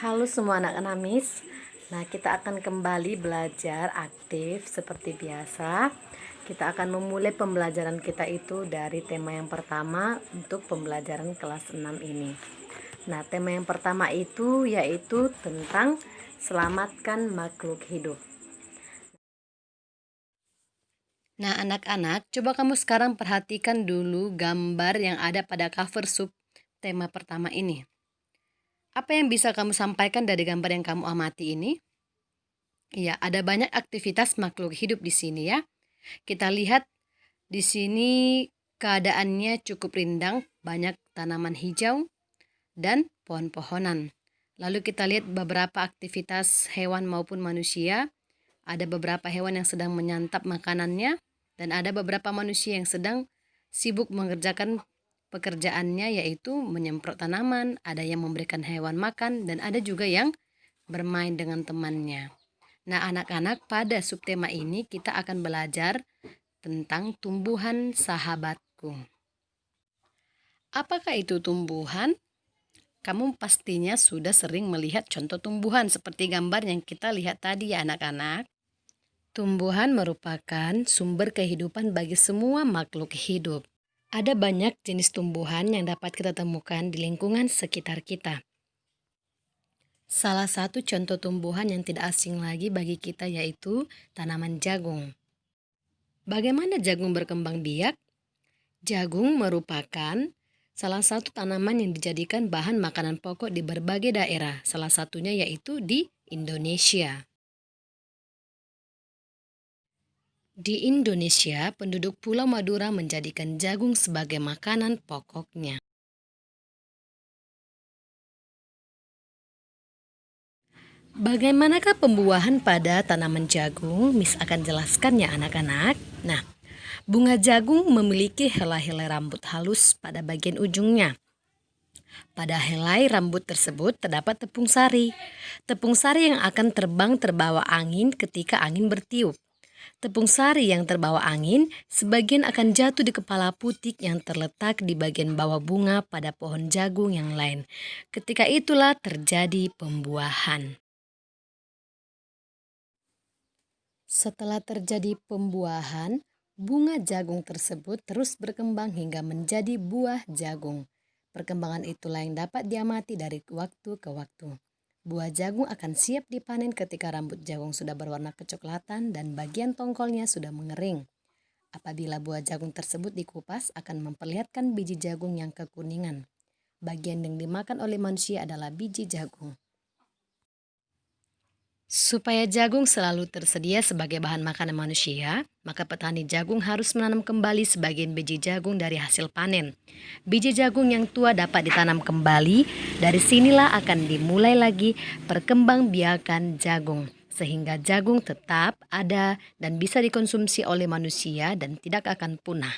Halo semua anak-anak Miss. Nah, kita akan kembali belajar aktif seperti biasa. Kita akan memulai pembelajaran kita itu dari tema yang pertama untuk pembelajaran kelas 6 ini. Nah, tema yang pertama itu yaitu tentang selamatkan makhluk hidup. Nah, anak-anak, coba kamu sekarang perhatikan dulu gambar yang ada pada cover sub tema pertama ini. Apa yang bisa kamu sampaikan dari gambar yang kamu amati ini? Ya, ada banyak aktivitas makhluk hidup di sini ya. Kita lihat di sini keadaannya cukup rindang, banyak tanaman hijau dan pohon-pohonan. Lalu kita lihat beberapa aktivitas hewan maupun manusia. Ada beberapa hewan yang sedang menyantap makanannya dan ada beberapa manusia yang sedang sibuk mengerjakan pekerjaannya, yaitu menyemprot tanaman, ada yang memberikan hewan makan dan ada juga yang bermain dengan temannya. Nah, anak-anak, pada subtema ini kita akan belajar tentang tumbuhan sahabatku. Apakah itu tumbuhan? Kamu pastinya sudah sering melihat contoh tumbuhan seperti gambar yang kita lihat tadi ya anak-anak. Tumbuhan merupakan sumber kehidupan bagi semua makhluk hidup. Ada banyak jenis tumbuhan yang dapat kita temukan di lingkungan sekitar kita. Salah satu contoh tumbuhan yang tidak asing lagi bagi kita yaitu tanaman jagung. Bagaimana jagung berkembang biak? Jagung merupakan salah satu tanaman yang dijadikan bahan makanan pokok di berbagai daerah, salah satunya yaitu di Indonesia. Di Indonesia, penduduk Pulau Madura menjadikan jagung sebagai makanan pokoknya. Bagaimanakah pembuahan pada tanaman jagung? Miss akan jelaskan ya anak-anak. Nah, bunga jagung memiliki helai-helai rambut halus pada bagian ujungnya. Pada helai rambut tersebut terdapat tepung sari. Tepung sari yang akan terbang terbawa angin ketika angin bertiup. Tepung sari yang terbawa angin sebagian akan jatuh di kepala putik yang terletak di bagian bawah bunga pada pohon jagung yang lain. Ketika itulah terjadi pembuahan. Setelah terjadi pembuahan, bunga jagung tersebut terus berkembang hingga menjadi buah jagung. Perkembangan itulah yang dapat diamati dari waktu ke waktu. Buah jagung akan siap dipanen ketika rambut jagung sudah berwarna kecoklatan dan bagian tongkolnya sudah mengering. Apabila buah jagung tersebut dikupas akan memperlihatkan biji jagung yang kekuningan. Bagian yang dimakan oleh manusia adalah biji jagung. Supaya jagung selalu tersedia sebagai bahan makanan manusia, maka petani jagung harus menanam kembali sebagian biji jagung dari hasil panen. Biji jagung yang tua dapat ditanam kembali, dari sinilah akan dimulai lagi perkembangbiakan jagung, sehingga jagung tetap ada dan bisa dikonsumsi oleh manusia dan tidak akan punah.